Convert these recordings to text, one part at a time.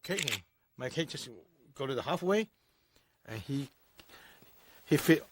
cake, and my cake just go to the halfway, and he fit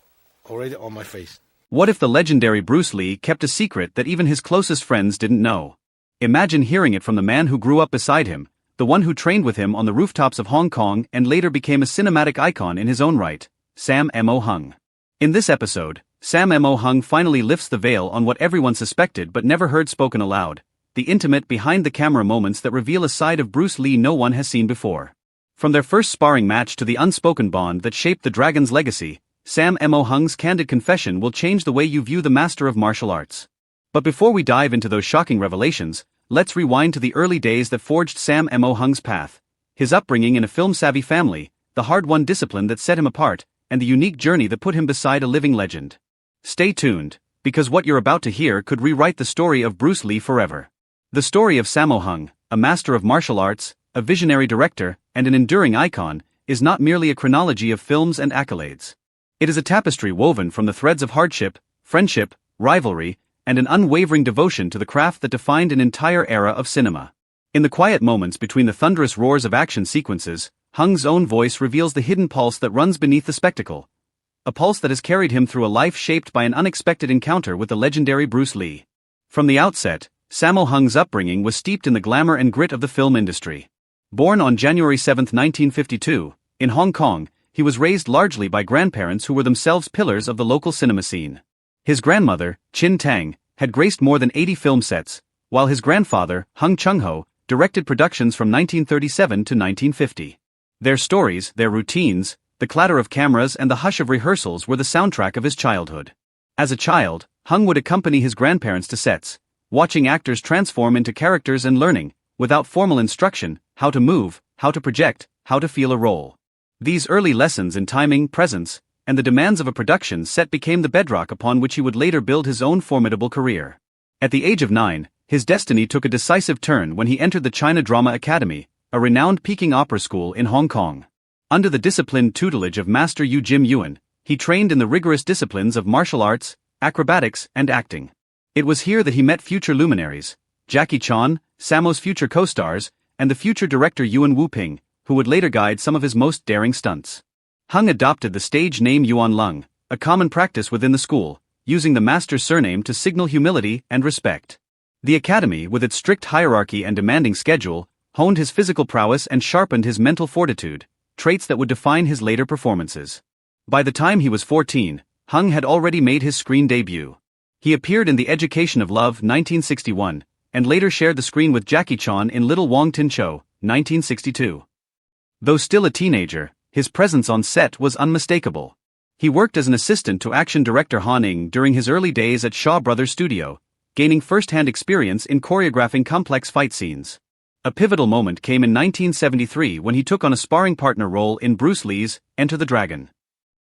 already on my face. What if the legendary Bruce Lee kept a secret that even his closest friends didn't know? Imagine hearing it from the man who grew up beside him, the one who trained with him on the rooftops of Hong Kong and later became a cinematic icon in his own right, Sammo Hung. In this episode, Sammo Hung finally lifts the veil on what everyone suspected but never heard spoken aloud, the intimate behind-the-camera moments that reveal a side of Bruce Lee no one has seen before. From their first sparring match to the unspoken bond that shaped the Dragon's legacy, Sammo Hung's candid confession will change the way you view the master of martial arts. But before we dive into those shocking revelations, let's rewind to the early days that forged Sammo Hung's path. His upbringing in a film-savvy family, the hard-won discipline that set him apart, and the unique journey that put him beside a living legend. Stay tuned, because what you're about to hear could rewrite the story of Bruce Lee forever. The story of Sammo Hung, a master of martial arts, a visionary director, and an enduring icon, is not merely a chronology of films and accolades. It is a tapestry woven from the threads of hardship, friendship, rivalry, and an unwavering devotion to the craft that defined an entire era of cinema. In the quiet moments between the thunderous roars of action sequences, Hung's own voice reveals the hidden pulse that runs beneath the spectacle. A pulse that has carried him through a life shaped by an unexpected encounter with the legendary Bruce Lee. From the outset, Sammo Hung's upbringing was steeped in the glamour and grit of the film industry. Born on January 7, 1952, in Hong Kong, he was raised largely by grandparents who were themselves pillars of the local cinema scene. His grandmother, Chin Tang, had graced more than 80 film sets, while his grandfather, Hung Chung-ho, directed productions from 1937 to 1950. Their stories, their routines, the clatter of cameras and the hush of rehearsals were the soundtrack of his childhood. As a child, Hung would accompany his grandparents to sets, watching actors transform into characters and learning, without formal instruction, how to move, how to project, how to feel a role. These early lessons in timing, presence, and the demands of a production set became the bedrock upon which he would later build his own formidable career. At the age of 9, his destiny took a decisive turn when he entered the China Drama Academy, a renowned Peking opera school in Hong Kong. Under the disciplined tutelage of Master Yu Jim Yuan, he trained in the rigorous disciplines of martial arts, acrobatics, and acting. It was here that he met future luminaries, Jackie Chan, Sammo's future co-stars, and the future director Yuan Wu-ping, who would later guide some of his most daring stunts. Hung adopted the stage name Yuan Lung, a common practice within the school, using the master's surname to signal humility and respect. The academy, with its strict hierarchy and demanding schedule, honed his physical prowess and sharpened his mental fortitude, traits that would define his later performances. By the time he was 14, Hung had already made his screen debut. He appeared in The Education of Love, 1961, and later shared the screen with Jackie Chan in Little Wong Tin Cho, 1962. Though still a teenager, his presence on set was unmistakable. He worked as an assistant to action director Han Ing during his early days at Shaw Brothers Studio, gaining first-hand experience in choreographing complex fight scenes. A pivotal moment came in 1973 when he took on a sparring partner role in Bruce Lee's Enter the Dragon.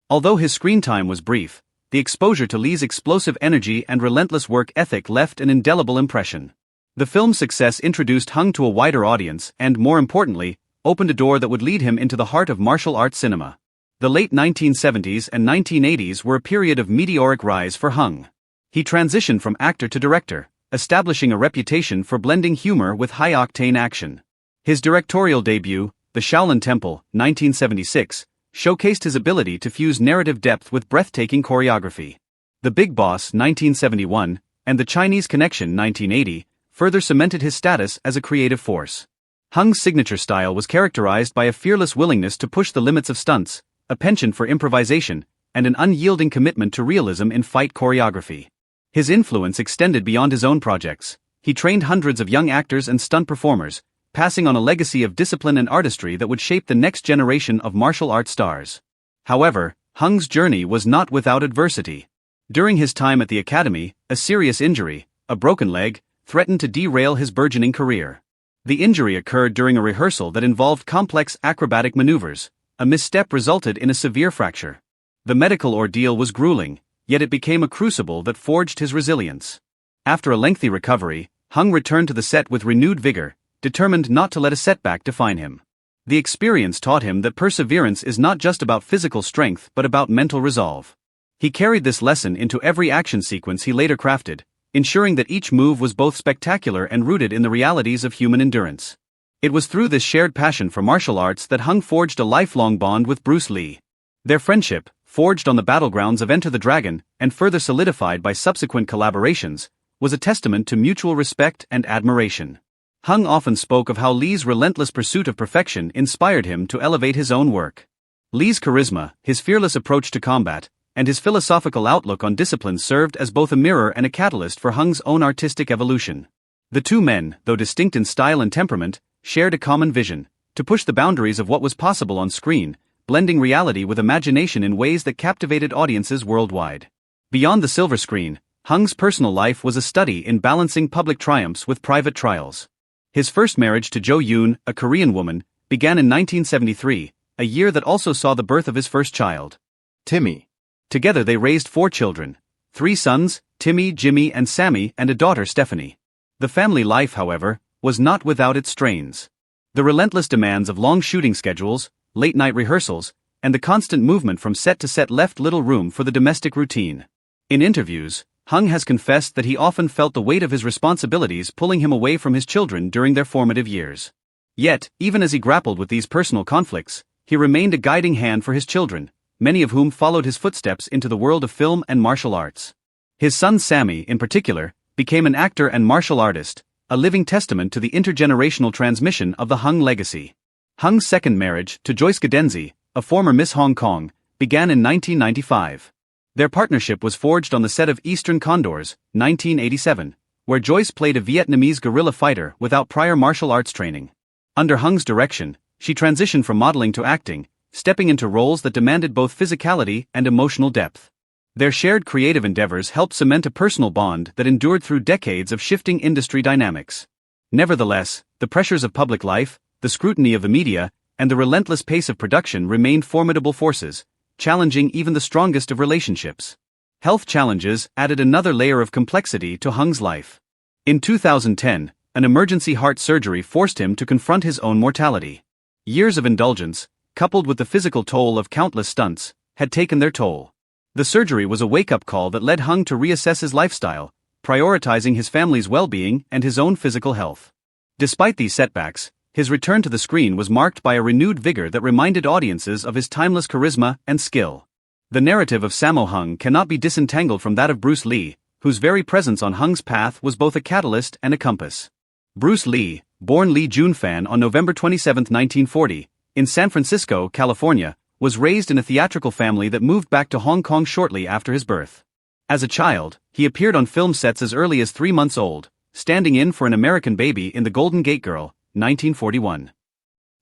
Although his screen time was brief, the exposure to Lee's explosive energy and relentless work ethic left an indelible impression. The film's success introduced Hung to a wider audience and, more importantly, opened a door that would lead him into the heart of martial arts cinema. The late 1970s and 1980s were a period of meteoric rise for Hung. He transitioned from actor to director, establishing a reputation for blending humor with high-octane action. His directorial debut, The Shaolin Temple, 1976, showcased his ability to fuse narrative depth with breathtaking choreography. The Big Boss, 1971, and The Chinese Connection, 1980, further cemented his status as a creative force. Hung's signature style was characterized by a fearless willingness to push the limits of stunts, a penchant for improvisation, and an unyielding commitment to realism in fight choreography. His influence extended beyond his own projects. He trained hundreds of young actors and stunt performers, passing on a legacy of discipline and artistry that would shape the next generation of martial arts stars. However, Hung's journey was not without adversity. During his time at the academy, a serious injury, a broken leg, threatened to derail his burgeoning career. The injury occurred during a rehearsal that involved complex acrobatic maneuvers. A misstep resulted in a severe fracture. The medical ordeal was grueling, yet it became a crucible that forged his resilience. After a lengthy recovery, Hung returned to the set with renewed vigor, determined not to let a setback define him. The experience taught him that perseverance is not just about physical strength but about mental resolve. He carried this lesson into every action sequence he later crafted, ensuring that each move was both spectacular and rooted in the realities of human endurance. It was through this shared passion for martial arts that Hung forged a lifelong bond with Bruce Lee. Their friendship, forged on the battlegrounds of Enter the Dragon, and further solidified by subsequent collaborations, was a testament to mutual respect and admiration. Hung often spoke of how Lee's relentless pursuit of perfection inspired him to elevate his own work. Lee's charisma, his fearless approach to combat, and his philosophical outlook on discipline served as both a mirror and a catalyst for Hung's own artistic evolution. The two men, though distinct in style and temperament, shared a common vision: to push the boundaries of what was possible on screen, blending reality with imagination in ways that captivated audiences worldwide. Beyond the silver screen, Hung's personal life was a study in balancing public triumphs with private trials. His first marriage to Jo Yoon, a Korean woman, began in 1973, a year that also saw the birth of his first child, Timmy. Together they raised 4 children, 3 sons, Timmy, Jimmy and Sammy, and a daughter, Stephanie. The family life, however, was not without its strains. The relentless demands of long shooting schedules, late-night rehearsals, and the constant movement from set to set left little room for the domestic routine. In interviews, Hung has confessed that he often felt the weight of his responsibilities pulling him away from his children during their formative years. Yet, even as he grappled with these personal conflicts, he remained a guiding hand for his children, many of whom followed his footsteps into the world of film and martial arts. His son Sammy, in particular, became an actor and martial artist, a living testament to the intergenerational transmission of the Hung legacy. Hung's second marriage, to Joyce Gadenzi, a former Miss Hong Kong, began in 1995. Their partnership was forged on the set of Eastern Condors, 1987, where Joyce played a Vietnamese guerrilla fighter without prior martial arts training. Under Hung's direction, she transitioned from modeling to acting, stepping into roles that demanded both physicality and emotional depth. Their shared creative endeavors helped cement a personal bond that endured through decades of shifting industry dynamics. Nevertheless, the pressures of public life, the scrutiny of the media, and the relentless pace of production remained formidable forces, challenging even the strongest of relationships. Health challenges added another layer of complexity to Hung's life. In 2010, an emergency heart surgery forced him to confront his own mortality. Years of indulgence, coupled with the physical toll of countless stunts, had taken their toll. The surgery was a wake-up call that led Hung to reassess his lifestyle, prioritizing his family's well-being and his own physical health. Despite these setbacks, his return to the screen was marked by a renewed vigor that reminded audiences of his timeless charisma and skill. The narrative of Sammo Hung cannot be disentangled from that of Bruce Lee, whose very presence on Hung's path was both a catalyst and a compass. Bruce Lee, born Lee Jun-fan on November 27, 1940, in San Francisco, California, was raised in a theatrical family that moved back to Hong Kong shortly after his birth. As a child, he appeared on film sets as early as 3 months old, standing in for an American baby in The Golden Gate Girl, 1941.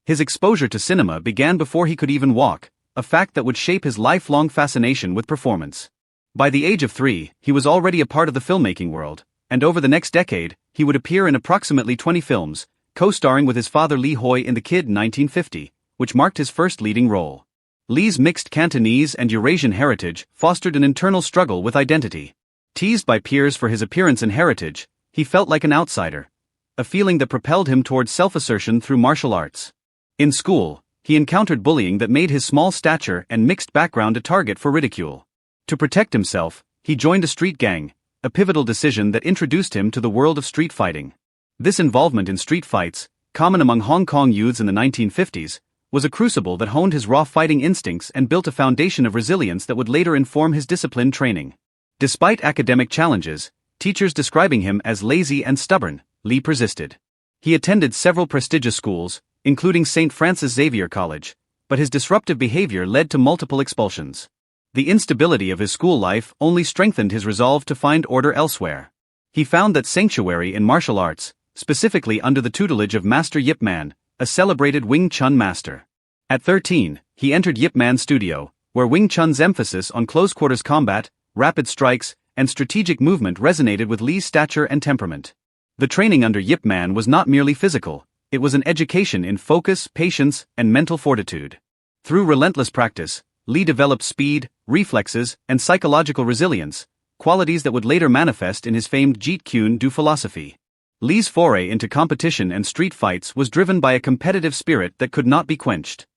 His exposure to cinema began before he could even walk, a fact that would shape his lifelong fascination with performance. By the age of 3, he was already a part of the filmmaking world, and over the next decade, he would appear in approximately 20 films, co-starring with his father Lee Hoy in The Kid 1950, which marked his first leading role. Lee's mixed Cantonese and Eurasian heritage fostered an internal struggle with identity. Teased by peers for his appearance and heritage, he felt like an outsider, a feeling that propelled him towards self-assertion through martial arts. In school, he encountered bullying that made his small stature and mixed background a target for ridicule. To protect himself, he joined a street gang, a pivotal decision that introduced him to the world of street fighting. This involvement in street fights, common among Hong Kong youths in the 1950s, was a crucible that honed his raw fighting instincts and built a foundation of resilience that would later inform his disciplined training. Despite academic challenges, teachers describing him as lazy and stubborn, Lee persisted. He attended several prestigious schools, including St. Francis Xavier College, but his disruptive behavior led to multiple expulsions. The instability of his school life only strengthened his resolve to find order elsewhere. He found that sanctuary in martial arts, specifically under the tutelage of Master Yip Man, a celebrated Wing Chun master. At 13, he entered Yip Man's studio, where Wing Chun's emphasis on close-quarters combat, rapid strikes, and strategic movement resonated with Lee's stature and temperament. The training under Yip Man was not merely physical, it was an education in focus, patience, and mental fortitude. Through relentless practice, Lee developed speed, reflexes, and psychological resilience, qualities that would later manifest in his famed Jeet Kune Do philosophy. Lee's foray into competition and street fights was driven by a competitive spirit that could not be quenched.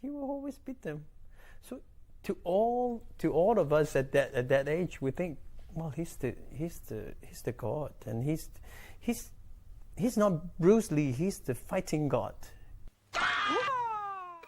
He will always beat them. So to all of us at that age, we think, well, he's the god, and he's He's not Bruce Lee, he's the fighting god.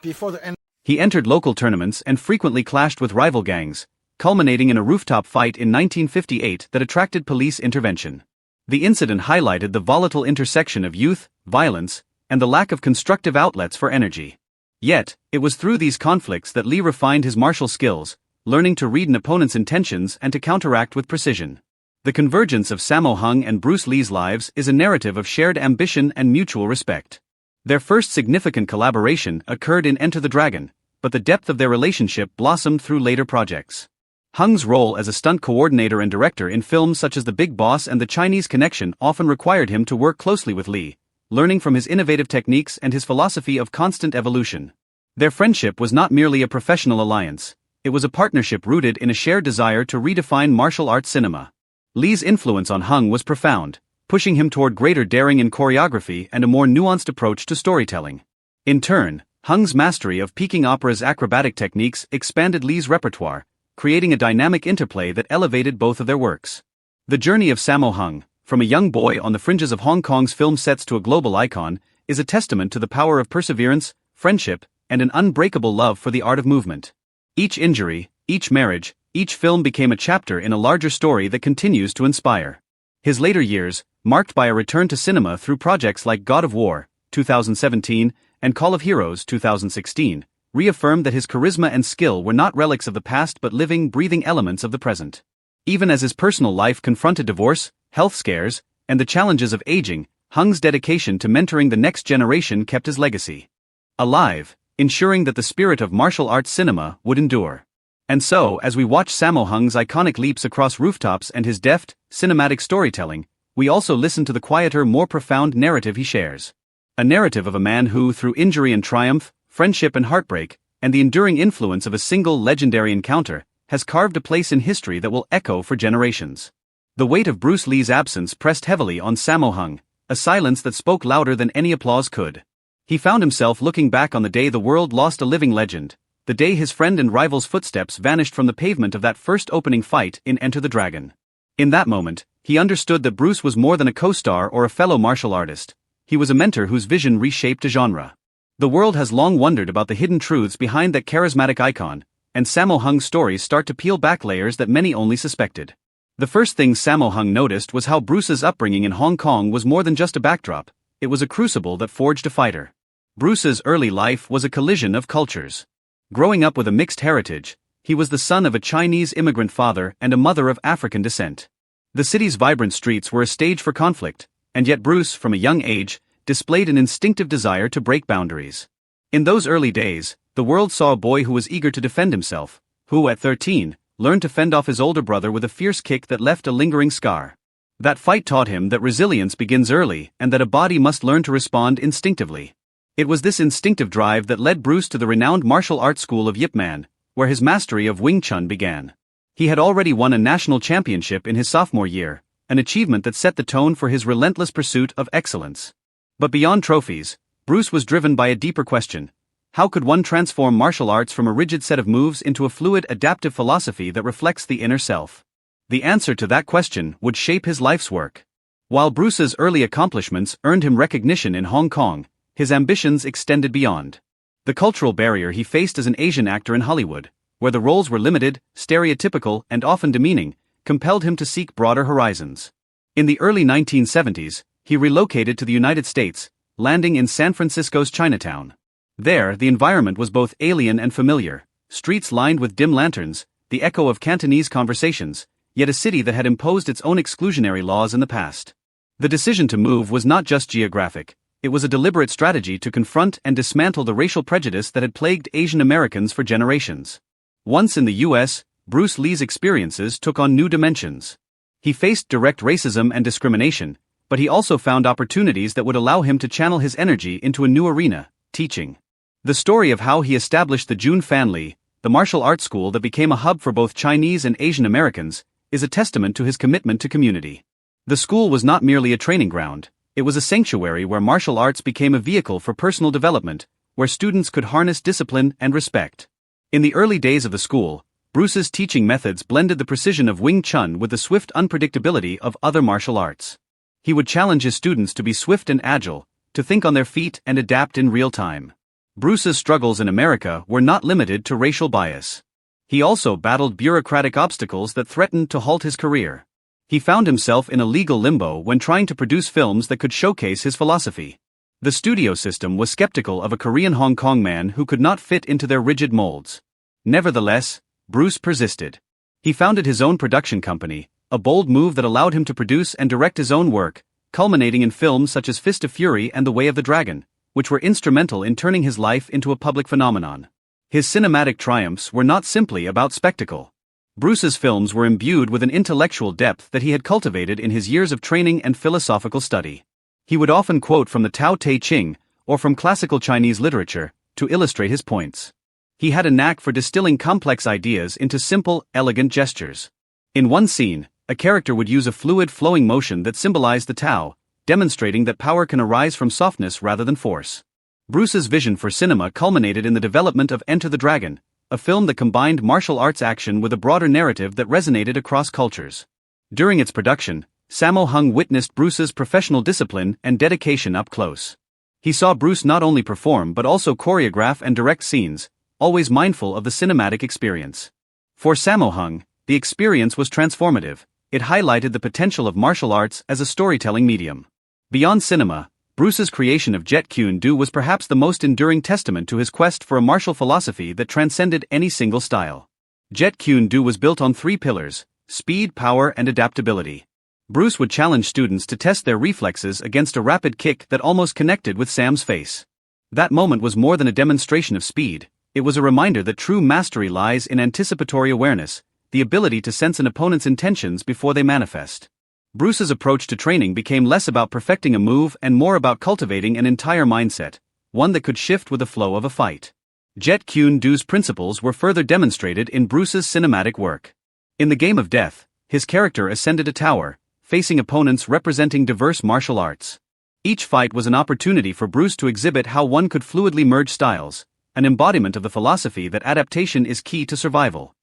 Before the end, He entered local tournaments and frequently clashed with rival gangs, culminating in a rooftop fight in 1958 that attracted police intervention. The incident highlighted the volatile intersection of youth, violence, and the lack of constructive outlets for energy. Yet, it was through these conflicts that Lee refined his martial skills, learning to read an opponent's intentions and to counteract with precision. The convergence of Sammo Hung and Bruce Lee's lives is a narrative of shared ambition and mutual respect. Their first significant collaboration occurred in Enter the Dragon, but the depth of their relationship blossomed through later projects. Hung's role as a stunt coordinator and director in films such as The Big Boss and The Chinese Connection often required him to work closely with Lee, learning from his innovative techniques and his philosophy of constant evolution. Their friendship was not merely a professional alliance, it was a partnership rooted in a shared desire to redefine martial arts cinema. Lee's influence on Hung was profound, pushing him toward greater daring in choreography and a more nuanced approach to storytelling. In turn, Hung's mastery of Peking opera's acrobatic techniques expanded Lee's repertoire, creating a dynamic interplay that elevated both of their works. The journey of Sammo Hung, from a young boy on the fringes of Hong Kong's film sets to a global icon, is a testament to the power of perseverance, friendship, and an unbreakable love for the art of movement. Each injury, each marriage, each film became a chapter in a larger story that continues to inspire. His later years, marked by a return to cinema through projects like God of War, 2017, and Call of Heroes, 2016, reaffirmed that his charisma and skill were not relics of the past but living, breathing elements of the present. Even as his personal life confronted divorce, health scares, and the challenges of aging, Hung's dedication to mentoring the next generation kept his legacy alive, ensuring that the spirit of martial arts cinema would endure. And so, as we watch Sammo Hung's iconic leaps across rooftops and his deft, cinematic storytelling, we also listen to the quieter, more profound narrative he shares. A narrative of a man who, through injury and triumph, friendship and heartbreak, and the enduring influence of a single legendary encounter, has carved a place in history that will echo for generations. The weight of Bruce Lee's absence pressed heavily on Sammo Hung, a silence that spoke louder than any applause could. He found himself looking back on the day the world lost a living legend, the day his friend and rival's footsteps vanished from the pavement of that first opening fight in Enter the Dragon. In that moment, he understood that Bruce was more than a co-star or a fellow martial artist. He was a mentor whose vision reshaped a genre. The world has long wondered about the hidden truths behind that charismatic icon, and Sammo Hung's stories start to peel back layers that many only suspected. The first thing Sammo Hung noticed was how Bruce's upbringing in Hong Kong was more than just a backdrop, it was a crucible that forged a fighter. Bruce's early life was a collision of cultures. Growing up with a mixed heritage, he was the son of a Chinese immigrant father and a mother of African descent. The city's vibrant streets were a stage for conflict, and yet Bruce, from a young age, displayed an instinctive desire to break boundaries. In those early days, the world saw a boy who was eager to defend himself, who, at 13, learned to fend off his older brother with a fierce kick that left a lingering scar. That fight taught him that resilience begins early and that a body must learn to respond instinctively. It was this instinctive drive that led Bruce to the renowned martial arts school of Yip Man, where his mastery of Wing Chun began. He had already won a national championship in his sophomore year, an achievement that set the tone for his relentless pursuit of excellence. But beyond trophies, Bruce was driven by a deeper question. How could one transform martial arts from a rigid set of moves into a fluid, adaptive philosophy that reflects the inner self? The answer to that question would shape his life's work. While Bruce's early accomplishments earned him recognition in Hong Kong, his ambitions extended beyond. The cultural barrier he faced as an Asian actor in Hollywood, where the roles were limited, stereotypical, and often demeaning, compelled him to seek broader horizons. In the early 1970s, he relocated to the United States, landing in San Francisco's Chinatown. There, the environment was both alien and familiar, streets lined with dim lanterns, the echo of Cantonese conversations, yet a city that had imposed its own exclusionary laws in the past. The decision to move was not just geographic. It was a deliberate strategy to confront and dismantle the racial prejudice that had plagued Asian Americans for generations. Once in the U.S., Bruce Lee's experiences took on new dimensions. He faced direct racism and discrimination, but he also found opportunities that would allow him to channel his energy into a new arena, teaching. The story of how he established the Jun Family, the martial arts school that became a hub for both Chinese and Asian Americans, is a testament to his commitment to community. The school was not merely a training ground. It was a sanctuary where martial arts became a vehicle for personal development, where students could harness discipline and respect. In the early days of the school, Bruce's teaching methods blended the precision of Wing Chun with the swift unpredictability of other martial arts. He would challenge his students to be swift and agile, to think on their feet and adapt in real time. Bruce's struggles in America were not limited to racial bias. He also battled bureaucratic obstacles that threatened to halt his career. He found himself in a legal limbo when trying to produce films that could showcase his philosophy. The studio system was skeptical of a Korean Hong Kong man who could not fit into their rigid molds. Nevertheless, Bruce persisted. He founded his own production company, a bold move that allowed him to produce and direct his own work, culminating in films such as Fist of Fury and The Way of the Dragon, which were instrumental in turning his life into a public phenomenon. His cinematic triumphs were not simply about spectacle. Bruce's films were imbued with an intellectual depth that he had cultivated in his years of training and philosophical study. He would often quote from the Tao Te Ching, or from classical Chinese literature, to illustrate his points. He had a knack for distilling complex ideas into simple, elegant gestures. In one scene, a character would use a fluid flowing motion that symbolized the Tao, demonstrating that power can arise from softness rather than force. Bruce's vision for cinema culminated in the development of Enter the Dragon, a film that combined martial arts action with a broader narrative that resonated across cultures. During its production, Sammo Hung witnessed Bruce's professional discipline and dedication up close. He saw Bruce not only perform but also choreograph and direct scenes, always mindful of the cinematic experience. For Sammo Hung, the experience was transformative. It highlighted the potential of martial arts as a storytelling medium. Beyond cinema, Bruce's creation of Jet Kune Do was perhaps the most enduring testament to his quest for a martial philosophy that transcended any single style. Jet Kune Do was built on 3 pillars: speed, power, and adaptability. Bruce would challenge students to test their reflexes against a rapid kick that almost connected with Sam's face. That moment was more than a demonstration of speed, it was a reminder that true mastery lies in anticipatory awareness, the ability to sense an opponent's intentions before they manifest. Bruce's approach to training became less about perfecting a move and more about cultivating an entire mindset, one that could shift with the flow of a fight. Jet Kune Do's principles were further demonstrated in Bruce's cinematic work. In the Game of Death, his character ascended a tower, facing opponents representing diverse martial arts. Each fight was an opportunity for Bruce to exhibit how one could fluidly merge styles, an embodiment of the philosophy that adaptation is key to survival.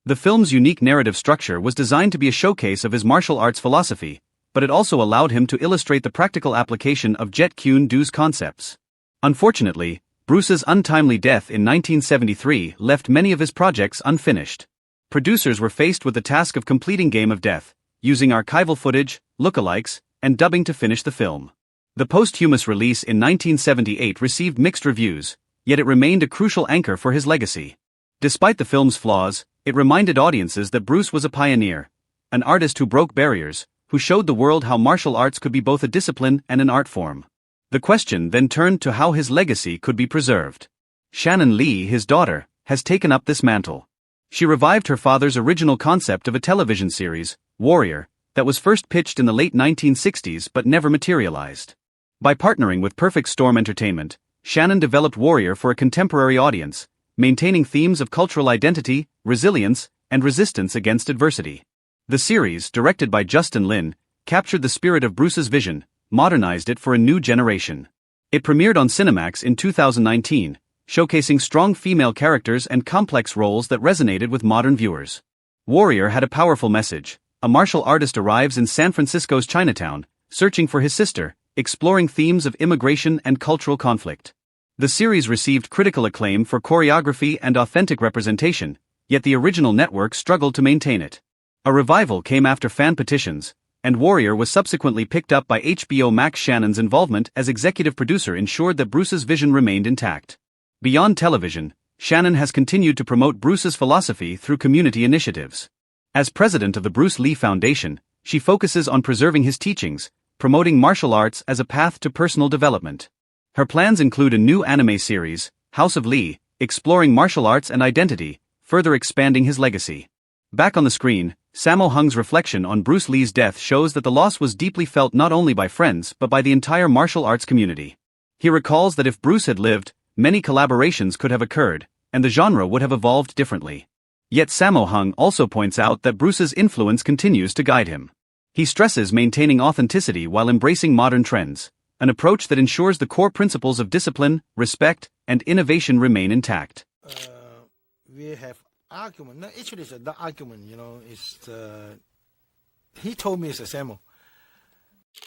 The film's unique narrative structure was designed to be a showcase of his martial arts philosophy, but it also allowed him to illustrate the practical application of Jet Kune Do's concepts. Unfortunately, Bruce's untimely death in 1973 left many of his projects unfinished. Producers were faced with the task of completing Game of Death, using archival footage, lookalikes, and dubbing to finish the film. The posthumous release in 1978 received mixed reviews, yet it remained a crucial anchor for his legacy. Despite the film's flaws, it reminded audiences that Bruce was a pioneer, an artist who broke barriers, who showed the world how martial arts could be both a discipline and an art form. The question then turned to how his legacy could be preserved. Shannon Lee, his daughter, has taken up this mantle. She revived her father's original concept of a television series, Warrior, that was first pitched in the late 1960s but never materialized. By partnering with Perfect Storm Entertainment, Shannon developed Warrior for a contemporary audience, maintaining themes of cultural identity, resilience, and resistance against adversity. The series, directed by Justin Lin, captured the spirit of Bruce's vision, modernized it for a new generation. It premiered on Cinemax in 2019, showcasing strong female characters and complex roles that resonated with modern viewers. Warrior had a powerful message. A martial artist arrives in San Francisco's Chinatown, searching for his sister, exploring themes of immigration and cultural conflict. The series received critical acclaim for choreography and authentic representation, yet the original network struggled to maintain it. A revival came after fan petitions, and Warrior was subsequently picked up by HBO Max. Shannon's involvement as executive producer ensured that Bruce's vision remained intact. Beyond television, Shannon has continued to promote Bruce's philosophy through community initiatives. As president of the Bruce Lee Foundation, she focuses on preserving his teachings, promoting martial arts as a path to personal development. Her plans include a new anime series, House of Lee, exploring martial arts and identity, further expanding his legacy. Back on the screen, Sammo Hung's reflection on Bruce Lee's death shows that the loss was deeply felt not only by friends but by the entire martial arts community. He recalls that if Bruce had lived, many collaborations could have occurred, and the genre would have evolved differently. Yet Sammo Hung also points out that Bruce's influence continues to guide him. He stresses maintaining authenticity while embracing modern trends, an approach that ensures the core principles of discipline, respect, and innovation remain intact. We have argument. No, actually, it's not argument. It's he told me it's a Sammo.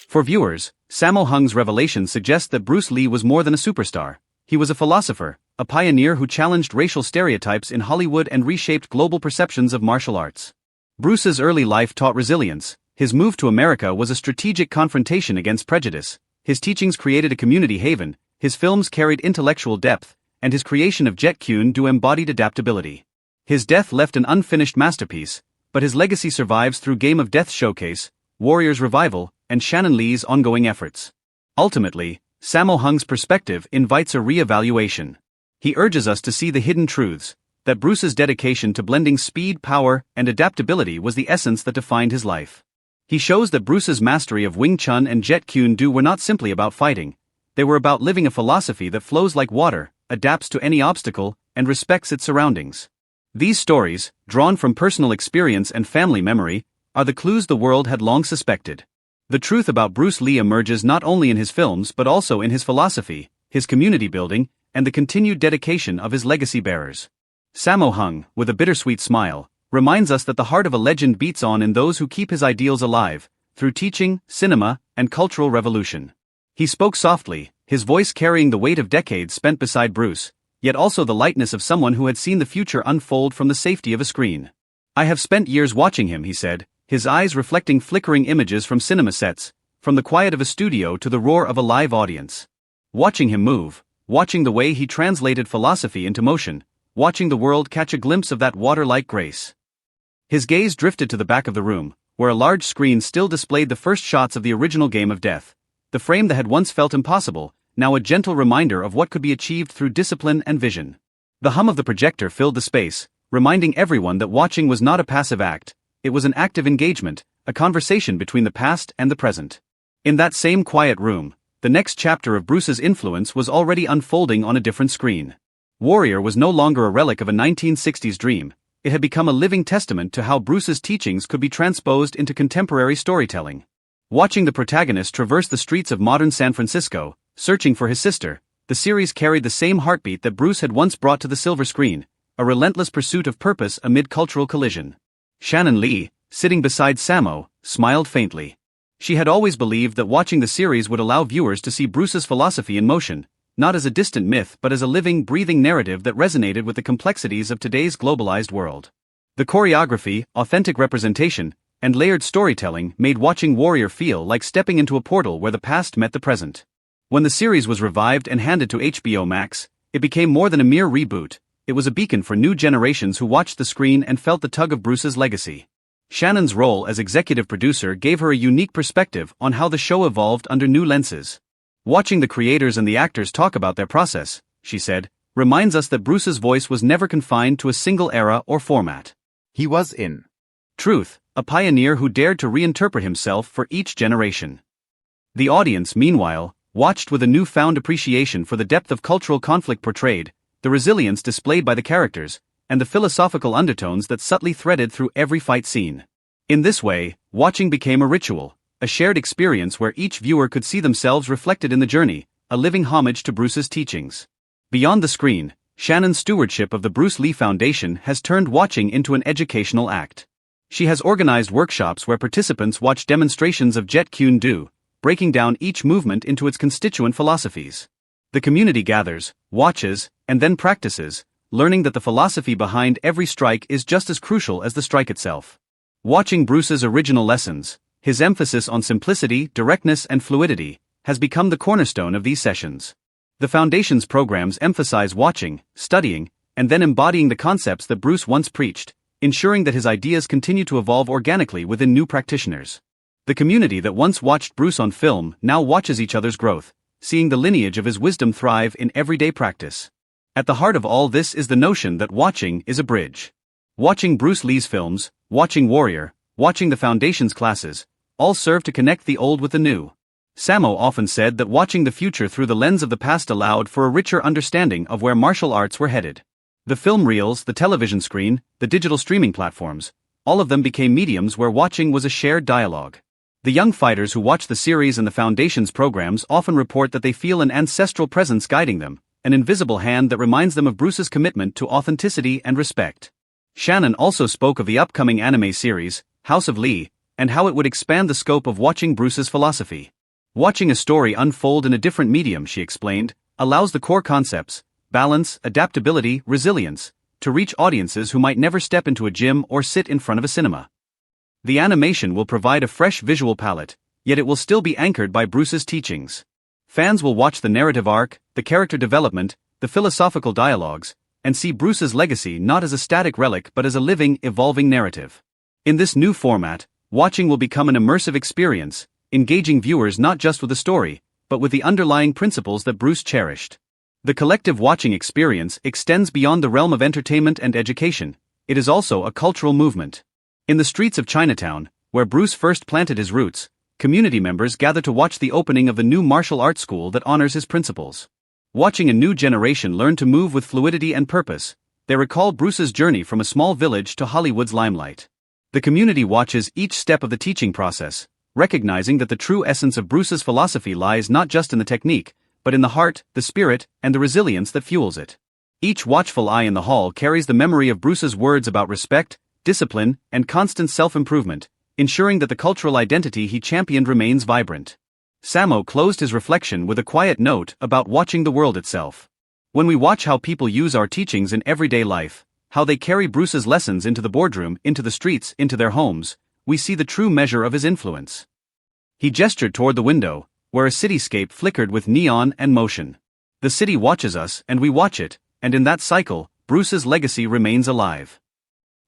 For viewers, Sammo Hung's revelation suggests that Bruce Lee was more than a superstar. He was a philosopher, a pioneer who challenged racial stereotypes in Hollywood and reshaped global perceptions of martial arts. Bruce's early life taught resilience. His move to America was a strategic confrontation against prejudice. His teachings created a community haven, his films carried intellectual depth, and his creation of Jet Kune Do embodied adaptability. His death left an unfinished masterpiece, but his legacy survives through Game of Death Showcase, Warrior's Revival, and Shannon Lee's ongoing efforts. Ultimately, Sammo Hung's perspective invites a re-evaluation. He urges us to see the hidden truths, that Bruce's dedication to blending speed, power, and adaptability was the essence that defined his life. He shows that Bruce's mastery of Wing Chun and Jet Kune Do were not simply about fighting, they were about living a philosophy that flows like water, adapts to any obstacle, and respects its surroundings. These stories, drawn from personal experience and family memory, are the clues the world had long suspected. The truth about Bruce Lee emerges not only in his films but also in his philosophy, his community building, and the continued dedication of his legacy bearers. Sammo Hung, with a bittersweet smile, reminds us that the heart of a legend beats on in those who keep his ideals alive, through teaching, cinema, and cultural revolution. He spoke softly, his voice carrying the weight of decades spent beside Bruce, yet also the lightness of someone who had seen the future unfold from the safety of a screen. "I have spent years watching him," he said, his eyes reflecting flickering images from cinema sets, from the quiet of a studio to the roar of a live audience. Watching him move, watching the way he translated philosophy into motion, watching the world catch a glimpse of that water-like grace. His gaze drifted to the back of the room, where a large screen still displayed the first shots of the original Game of Death. The frame that had once felt impossible, now a gentle reminder of what could be achieved through discipline and vision. The hum of the projector filled the space, reminding everyone that watching was not a passive act, it was an active engagement, a conversation between the past and the present. In that same quiet room, the next chapter of Bruce's influence was already unfolding on a different screen. Warrior was no longer a relic of a 1960s dream, it had become a living testament to how Bruce's teachings could be transposed into contemporary storytelling. Watching the protagonist traverse the streets of modern San Francisco, searching for his sister, the series carried the same heartbeat that Bruce had once brought to the silver screen, a relentless pursuit of purpose amid cultural collision. Shannon Lee, sitting beside Sammo, smiled faintly. She had always believed that watching the series would allow viewers to see Bruce's philosophy in motion, not as a distant myth but as a living, breathing narrative that resonated with the complexities of today's globalized world. The choreography, authentic representation, and layered storytelling made watching Warrior feel like stepping into a portal where the past met the present. When the series was revived and handed to HBO Max, it became more than a mere reboot, it was a beacon for new generations who watched the screen and felt the tug of Bruce's legacy. Shannon's role as executive producer gave her a unique perspective on how the show evolved under new lenses. "Watching the creators and the actors talk about their process," she said, reminds us that Bruce's voice was never confined to a single era or format. He was in truth, a pioneer who dared to reinterpret himself for each generation. The audience, meanwhile, watched with a newfound appreciation for the depth of cultural conflict portrayed, the resilience displayed by the characters, and the philosophical undertones that subtly threaded through every fight scene. In this way, watching became a ritual, a shared experience where each viewer could see themselves reflected in the journey, a living homage to Bruce's teachings. Beyond the screen, Shannon's stewardship of the Bruce Lee Foundation has turned watching into an educational act. She has organized workshops where participants watch demonstrations of Jet Kune Do, breaking down each movement into its constituent philosophies. The community gathers, watches, and then practices, learning that the philosophy behind every strike is just as crucial as the strike itself. Watching Bruce's original lessons, his emphasis on simplicity, directness, and fluidity, has become the cornerstone of these sessions. The Foundation's programs emphasize watching, studying, and then embodying the concepts that Bruce once preached, ensuring that his ideas continue to evolve organically within new practitioners. The community that once watched Bruce on film now watches each other's growth, seeing the lineage of his wisdom thrive in everyday practice. At the heart of all this is the notion that watching is a bridge. Watching Bruce Lee's films, watching Warrior, watching the Foundation's classes, all serve to connect the old with the new. Sammo often said that watching the future through the lens of the past allowed for a richer understanding of where martial arts were headed. The film reels, the television screen, the digital streaming platforms, all of them became mediums where watching was a shared dialogue. The young fighters who watch the series and the Foundation's programs often report that they feel an ancestral presence guiding them, an invisible hand that reminds them of Bruce's commitment to authenticity and respect. Shannon also spoke of the upcoming anime series, House of Lee, and how it would expand the scope of watching Bruce's philosophy. Watching a story unfold in a different medium, she explained, allows the core concepts, balance, adaptability, resilience, to reach audiences who might never step into a gym or sit in front of a cinema. The animation will provide a fresh visual palette, yet it will still be anchored by Bruce's teachings. Fans will watch the narrative arc, the character development, the philosophical dialogues, and see Bruce's legacy not as a static relic but as a living, evolving narrative. In this new format, watching will become an immersive experience, engaging viewers not just with the story, but with the underlying principles that Bruce cherished. The collective watching experience extends beyond the realm of entertainment and education. It is also a cultural movement. In the streets of Chinatown, where Bruce first planted his roots, community members gather to watch the opening of the new martial arts school that honors his principles. Watching a new generation learn to move with fluidity and purpose, they recall Bruce's journey from a small village to Hollywood's limelight. The community watches each step of the teaching process, recognizing that the true essence of Bruce's philosophy lies not just in the technique, but in the heart, the spirit, and the resilience that fuels it. Each watchful eye in the hall carries the memory of Bruce's words about respect, discipline, and constant self-improvement, ensuring that the cultural identity he championed remains vibrant. Sammo closed his reflection with a quiet note about watching the world itself. When we watch how people use our teachings in everyday life, how they carry Bruce's lessons into the boardroom, into the streets, into their homes, we see the true measure of his influence. He gestured toward the window, where a cityscape flickered with neon and motion. The city watches us, and we watch it, and in that cycle, Bruce's legacy remains alive.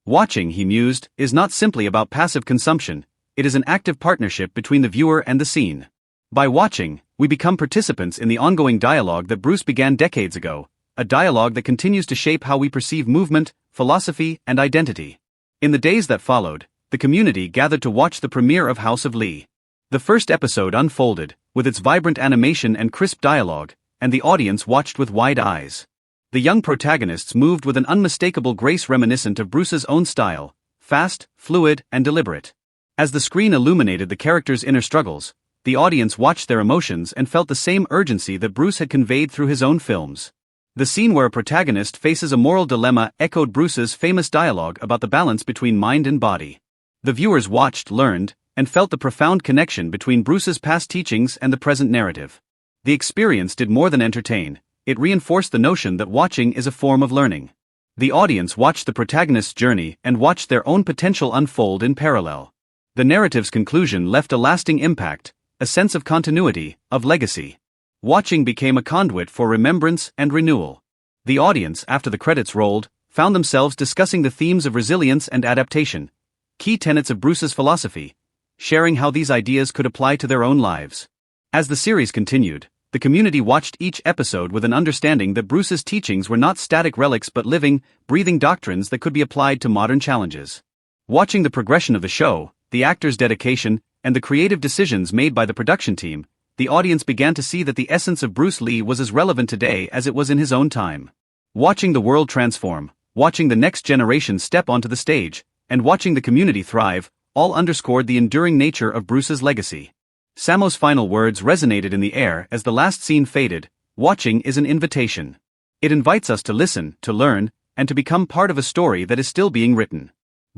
Watching, he mused, is not simply about passive consumption, it is an active partnership between the viewer and the scene. By watching, we become participants in the ongoing dialogue that Bruce began decades ago, a dialogue that continues to shape how we perceive movement, philosophy, and identity. In the days that followed, the community gathered to watch the premiere of House of Lee. The first episode unfolded, with its vibrant animation and crisp dialogue, and the audience watched with wide eyes. The young protagonists moved with an unmistakable grace reminiscent of Bruce's own style, fast, fluid, and deliberate. As the screen illuminated the characters' inner struggles, the audience watched their emotions and felt the same urgency that Bruce had conveyed through his own films. The scene where a protagonist faces a moral dilemma echoed Bruce's famous dialogue about the balance between mind and body. The viewers watched, learned, and felt the profound connection between Bruce's past teachings and the present narrative. The experience did more than entertain, it reinforced the notion that watching is a form of learning. The audience watched the protagonist's journey and watched their own potential unfold in parallel. The narrative's conclusion left a lasting impact, a sense of continuity, of legacy. Watching became a conduit for remembrance and renewal. The audience, after the credits rolled, found themselves discussing the themes of resilience and adaptation, key tenets of Bruce's philosophy, sharing how these ideas could apply to their own lives. As the series continued, the community watched each episode with an understanding that Bruce's teachings were not static relics but living, breathing doctrines that could be applied to modern challenges. Watching the progression of the show, the actors' dedication, and the creative decisions made by the production team, the audience began to see that the essence of Bruce Lee was as relevant today as it was in his own time. Watching the world transform, watching the next generation step onto the stage, and watching the community thrive, all underscored the enduring nature of Bruce's legacy. Sammo's final words resonated in the air as the last scene faded. Watching is an invitation. It invites us to listen, to learn, and to become part of a story that is still being written.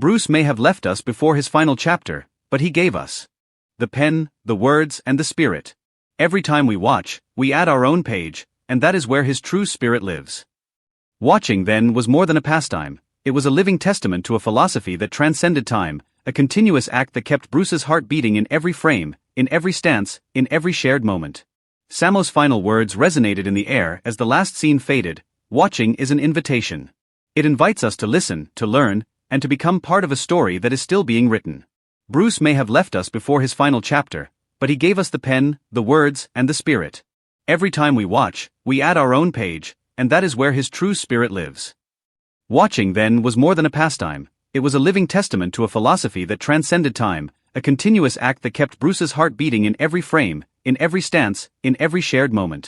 Bruce may have left us before his final chapter, but he gave us the pen, the words, and the spirit. Every time we watch, we add our own page, and that is where his true spirit lives. Watching, then, was more than a pastime. It was a living testament to a philosophy that transcended time, a continuous act that kept Bruce's heart beating in every frame, in every stance, in every shared moment. Sammo's final words resonated in the air as the last scene faded. Watching is an invitation. It invites us to listen, to learn, and to become part of a story that is still being written. Bruce may have left us before his final chapter, but he gave us the pen, the words, and the spirit. Every time we watch, we add our own page, and that is where his true spirit lives. Watching, then, was more than a pastime. It was a living testament to a philosophy that transcended time, a continuous act that kept Bruce's heart beating in every frame, in every stance, in every shared moment.